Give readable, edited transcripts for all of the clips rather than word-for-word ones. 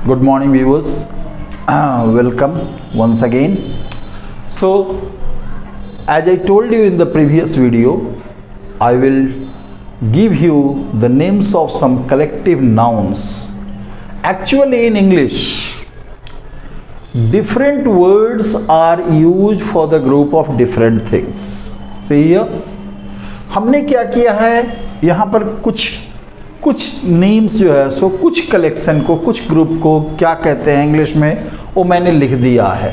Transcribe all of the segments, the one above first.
Good morning, viewers. Welcome once again. So, as I told you in the previous video, I will give you the names of some collective nouns. Actually, in English, different words are used for the group of different things. See here, हमने क्या किया है, यहाँ पर कुछ names जो है सो कुछ कलेक्शन को, कुछ ग्रुप को क्या कहते हैं इंग्लिश में, वो मैंने लिख दिया है।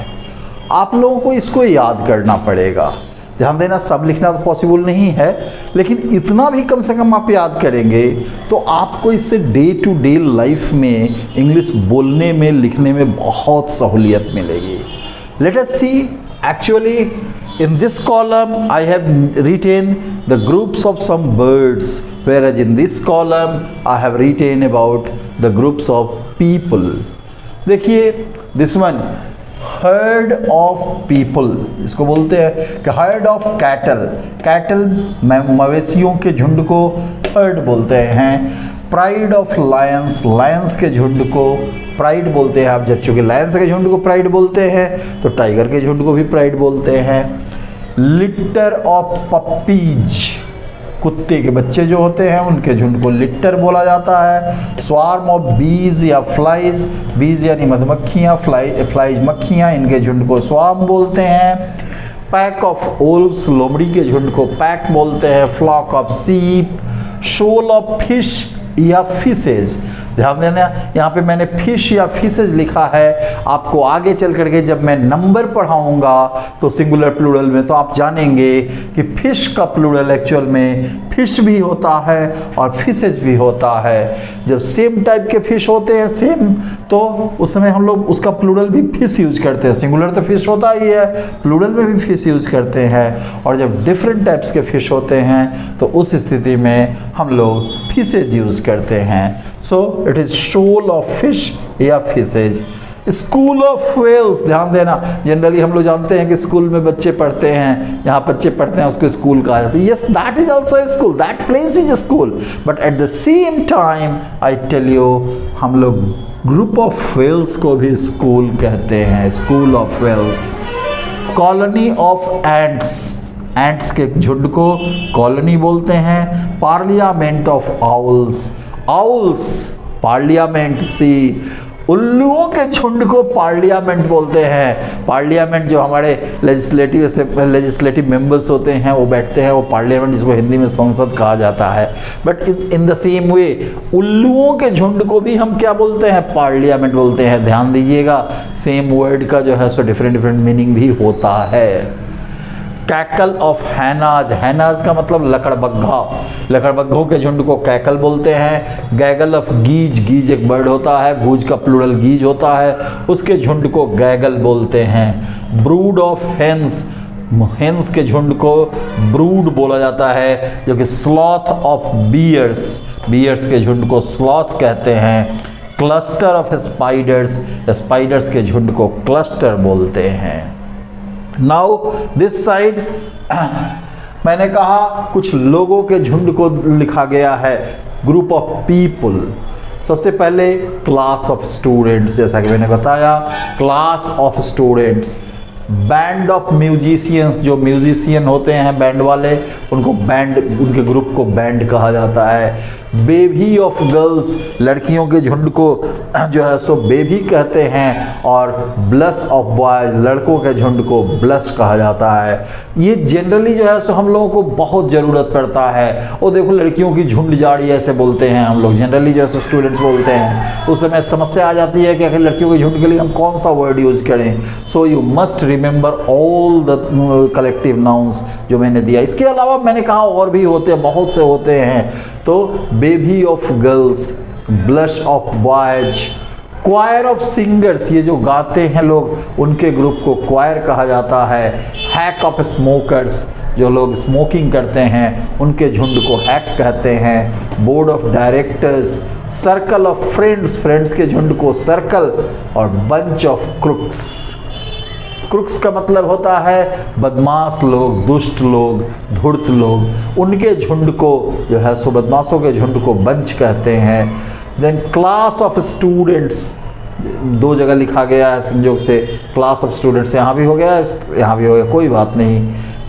आप लोगों को इसको याद करना पड़ेगा। ध्यान देना, सब लिखना तो पॉसिबल नहीं है, लेकिन इतना भी कम से कम आप याद करेंगे तो आपको इससे डे टू डे लाइफ में इंग्लिश बोलने में, लिखने में बहुत सहूलियत मिलेगी। Let us see, actually in this column I have written the groups of some birds, whereas in this column I have written about the groups of people. देखिए this one, herd of people, इसको बोलते हैं कि herd of cattle, cattle मवेशियों के झुंड को herd बोलते हैं। प्राइड ऑफ लायंस, लायंस के झुंड को प्राइड बोलते हैं। आप जब चूंकि लायंस के झुंड को प्राइड बोलते हैं तो टाइगर के झुंड को भी प्राइड बोलते हैं। लिटर ऑफ पपीज, कुत्ते के बच्चे जो होते हैं उनके झुंड को लिटर बोला जाता है। स्वार्म ऑफ बीज या फ्लाइज, बीज यानी मधुमक्खियाँ, फ्लाइज मक्खियाँ, इनके झुंड को स्वार्म बोलते हैं। पैक ऑफ ओल्व्स, लोमड़ी के झुंड को पैक बोलते हैं। Flock of sheep, shoal of fish या फिशेज। ध्यान देना, यहाँ पे मैंने फिश या फिशेज लिखा है। आपको आगे चल करके जब मैं नंबर पढ़ाऊंगा तो सिंगुलर प्लूरल में तो आप जानेंगे कि फिश का प्लूरल एक्चुअल में फिश भी होता है और फिशेज भी होता है। जब सेम टाइप के फिश होते हैं सेम, तो उस समय हम लोग उसका प्लूरल भी फिश यूज करते हैं। सिंगुलर तो फिश होता ही है, प्लूरल में भी फिश यूज करते हैं। और जब डिफरेंट टाइप्स के फिश होते हैं तो उस स्थिति में हम लोग फिशेज यूज करते हैं। So it is shoal of fish या फिशेज। स्कूल ऑफ व्हेल्स, ध्यान देना, जनरली हम लोग जानते हैं कि स्कूल में बच्चे पढ़ते हैं, जहाँ बच्चे पढ़ते हैं उसको स्कूल कहा जाता है। Yes, that is also a school, that place is a school, but at the same time I tell you, हम लोग ग्रुप ऑफ व्हेल्स को भी स्कूल कहते हैं, school of whales. Colony of ants, ants के झुंड को कॉलोनी बोलते हैं। Parliament of owls, owls parliament, सी उल्लुओं के झुंड को पार्लियामेंट बोलते हैं। पार्लियामेंट जो हमारे लेजिस्लेटिव मेंबर्स होते हैं वो बैठते हैं, वो पार्लियामेंट, जिसको हिंदी में संसद कहा जाता है। But in the same way उल्लुओं के झुंड को भी हम क्या बोलते हैं, पार्लियामेंट बोलते हैं। ध्यान दीजिएगा, सेम वर्ड का जो है सो डिफरेंट मीनिंग भी होता है। कैकल ऑफ हैनाज, हैनाज का मतलब लकड़बग्घा, लकड़बग्घों के झुंड को कैकल बोलते हैं। गैगल ऑफ गीज, गीज एक बर्ड होता है, गूज का प्लूरल गीज होता है, उसके झुंड को गैगल बोलते हैं। ब्रूड ऑफ हेंस, हेंस के झुंड को ब्रूड बोला जाता है। जो कि स्लॉथ ऑफ बियर्स, बियर्स के झुंड को स्लॉथ कहते हैं। क्लस्टर ऑफ स्पाइडर्स, स्पाइडर्स के झुंड को क्लस्टर बोलते हैं। नाउ दिस साइड मैंने कहा कुछ लोगों के झुंड को लिखा गया है, ग्रुप ऑफ पीपल। सबसे पहले क्लास ऑफ स्टूडेंट्स, जैसा कि मैंने बताया, class of students. Band of musicians, जो म्यूजिशियन होते हैं बैंड वाले, उनको बैंड, उनके ग्रुप को बैंड कहा जाता है। बेबी ऑफ गर्ल्स, लड़कियों के झुंड को जो है सो बेबी कहते हैं। और ब्लश ऑफ बॉयज, लड़कों के झुंड को ब्लश कहा जाता है। ये जनरली जो है सो हम लोगों को बहुत ज़रूरत पड़ता है। और देखो, लड़कियों की झुंड जाड़ी ऐसे बोलते हैं हम लोग, जनरली जो है सो स्टूडेंट्स बोलते हैं। उस समय समस्या आ जाती है कि आखिर लड़कियों के झुंड के लिए हम कौन सा वर्ड यूज करें। So you must remember all the collective nouns जो मैंने दिया। इसके अलावा मैंने कहा और भी होते हैं, बहुत से होते हैं। तो bevy of girls, blush of boys. Choir of singers, ये जो गाते हैं लोग, उनके ग्रुप को क्वायर कहा जाता है। हैक ऑफ स्मोकर्स, जो लोग स्मोकिंग करते हैं उनके झुंड को हैक कहते हैं। Board of directors. Circle of friends, friends के झुंड को सर्कल। और बंच ऑफ क्रुक्स, क्रुक्स का मतलब होता है बदमाश लोग, दुष्ट लोग, धूर्त लोग। उनके झुंड को जो है सो बदमाशों के झुंड को बंच कहते हैं। देन क्लास ऑफ स्टूडेंट्स, दो जगह लिखा गया है संयोग से, क्लास ऑफ स्टूडेंट्स यहाँ भी हो गया, यहाँ भी हो गया, कोई बात नहीं।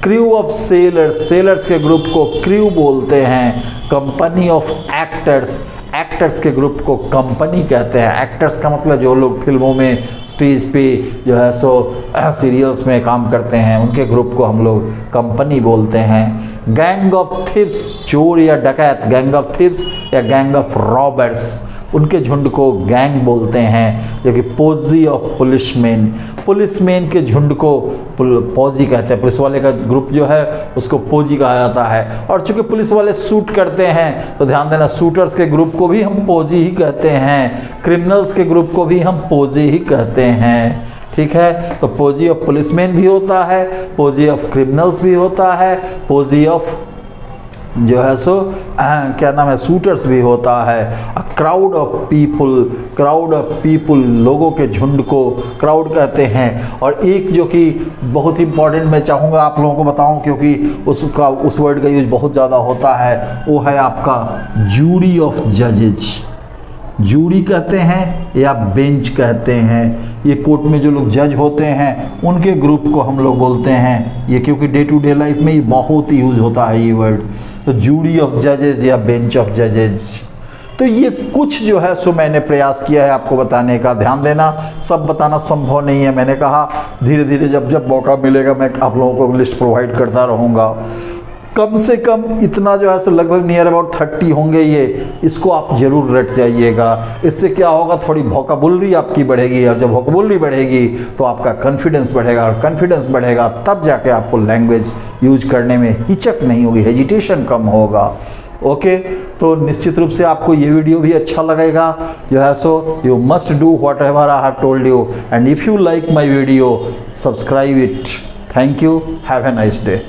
क्रू ऑफ सेलर्स, सेलर्स के ग्रुप को क्रू बोलते हैं। कंपनी ऑफ एक्टर्स, एक्टर्स के ग्रुप को कंपनी कहते हैं। एक्टर्स का मतलब जो लोग फिल्मों में, स्टेज पे जो है सो सीरियल्स में काम करते हैं, उनके ग्रुप को हम लोग कंपनी बोलते हैं। गैंग ऑफ थिप्स, चोर या डकैत, गैंग ऑफ थिप्स या गैंग ऑफ रॉबर्स, उनके झुंड को गैंग बोलते हैं। जो कि पोजी ऑफ पुलिसमैन, पुलिसमैन के झुंड को पोजी कहते हैं। पुलिस वाले का ग्रुप जो है उसको पोजी कहा जाता है। और चूंकि पुलिस वाले शूट करते हैं तो ध्यान देना, शूटर्स के ग्रुप को भी हम पोजी ही कहते हैं। क्रिमिनल्स के ग्रुप को भी हम पोजी ही कहते हैं। ठीक है, तो पोजी ऑफ पुलिसमैन भी होता है, पोजी ऑफ क्रिमिनल्स भी होता है, पोजी ऑफ जो है सो क्या नाम है, शूटर्स भी होता है। Crowd of people, crowd of people, लोगों के झुंड को क्राउड कहते हैं। और एक जो कि बहुत ही इंपॉर्टेंट मैं चाहूँगा आप लोगों को बताऊं, क्योंकि उस वर्ड का यूज बहुत ज़्यादा होता है, वो है आपका जूरी ऑफ जजेज। जूरी कहते हैं या बेंच कहते हैं, ये कोर्ट में जो लोग जज होते हैं उनके ग्रुप को हम लोग बोलते हैं ये, क्योंकि डे टू डे लाइफ में ये बहुत ही यूज होता है ये वर्ड। तो जूरी ऑफ जजेज या बेंच ऑफ जजेज। तो ये कुछ जो है सो मैंने प्रयास किया है आपको बताने का। ध्यान देना, सब बताना संभव नहीं है। मैंने कहा धीरे धीरे जब जब मौका मिलेगा मैं आप लोगों को लिस्ट प्रोवाइड करता रहूँगा। कम से कम इतना जो है सो लगभग नियर अबाउट 30 होंगे ये, इसको आप जरूर रट जाइएगा। इससे क्या होगा, थोड़ी वोकैबुलरी आपकी बढ़ेगी, और जब वोकैबुलरी बढ़ेगी तो आपका कॉन्फिडेंस बढ़ेगा, और कॉन्फिडेंस बढ़ेगा तब जाके आपको लैंग्वेज यूज करने में हिचक नहीं होगी, हेजिटेशन कम होगा। ओके, तो निश्चित रूप से आपको ये वीडियो भी अच्छा लगेगा जो है so you must do what ever I have told you, and if you like my video subscribe it. Thank you, have a nice day.